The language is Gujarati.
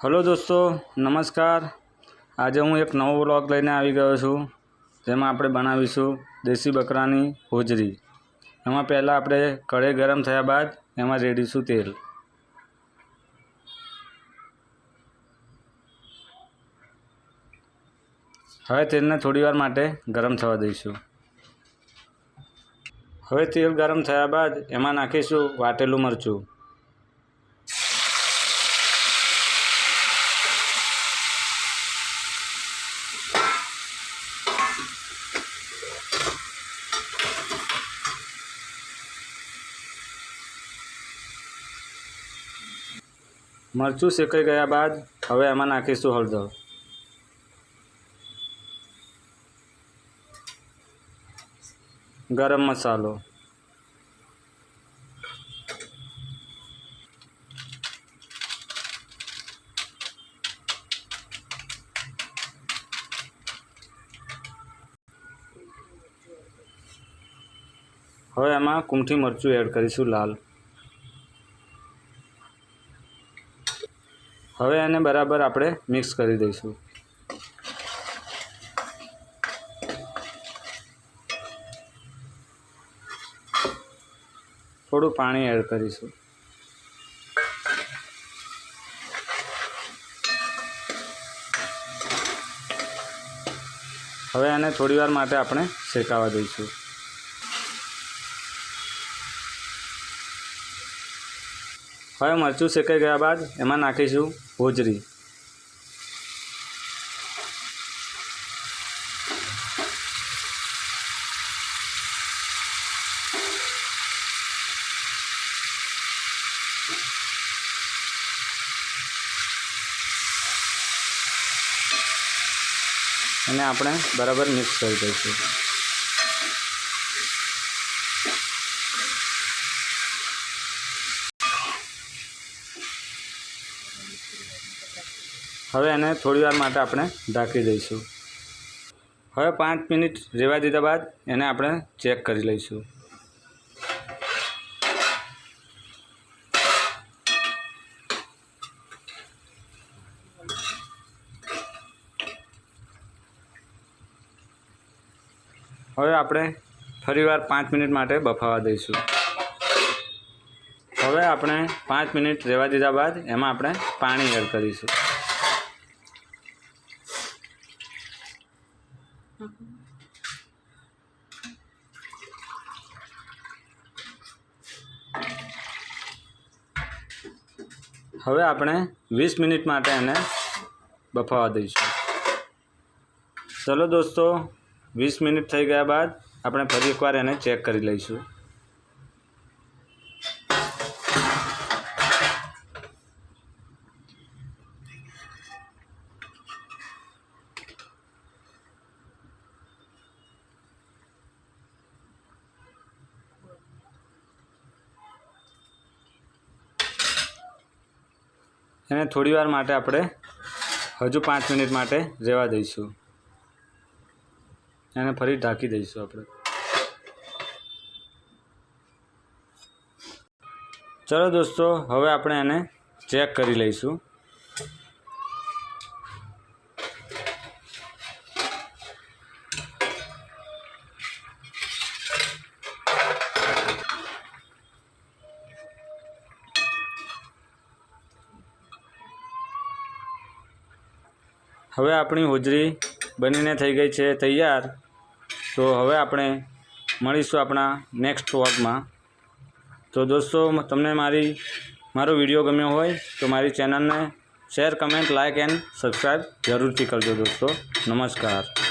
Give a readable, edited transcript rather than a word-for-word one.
हेलो दोस्तों नमस्कार। आज हूँ एक नवो व्लॉग लईने આવી ગયો છું જેમાં આપણે બનાવીશું દેશી બકરાની હોજરી। એમાં પહેલાં આપણે કઢાઈ ગરમ થયા બાદ એમાં રેડીશું તેલ। હવે તેલને થોડીવાર માટે ગરમ થવા દઈશું। હવે તેલ ગરમ થયા બાદ એમાં નાખીશું વાટેલું મરચું। मरचू शेकाई गया बाद हवे एमां नाखीशुं हळदर, गरम मसालो, हवे एमां कूमठी मरचुं एड करीशुं लाल। हवे एने बराबर आपणे मिक्स करी दईशुं। थोड़ुं पाणी एड करीशुं। हवे एने थोड़ीवार माटे आपणे शेकावा दईशुं। हवे मरचुं शेकाई गया बाद एमां नाखीशुं होजरी। અને આપણે બરાબર મિક્સ કરી દઈશું। હવે એને થોડીવાર માટે આપણે ઢાંકી દઈશું। હવે 5 મિનિટ રહેવા દીધા બાદ એને આપણે ચેક કરી લઈશું। હવે આપણે ફરીવાર 5 મિનિટ માટે બફાવા દઈશું। હવે આપણે 5 મિનિટ રહેવા દીધા બાદ એમાં આપણે પાણી એડ કરીશું। હવે આપણે 20 મિનિટ માટે એને બફાવા દઈશું। ચલો દોસ્તો 20 મિનિટ થઈ ગયા બાદ આપણે ફરી એકવાર એને ચેક કરી લઈશું। એને થોડીવાર માટે આપણે હજુ 5 મિનિટ માટે રહેવા દઈશું। એને ફરી ઢાંકી દઈશું આપણે। ચલો દોસ્તો હવે આપણે એને ચેક કરી લઈશું। હવે આપણી હોજરી બનીને થઈ ગઈ છે તૈયાર। તો હવે આપણે મળીશું આપણા નેક્સ્ટ વ્લોગમાં। તો દોસ્તો તમને મારો વિડીયો ગમ્યો હોય તો મારી ચેનલને share, comment, like and subscribe જરૂરથી કરજો દોસ્તો। નમસ્કાર।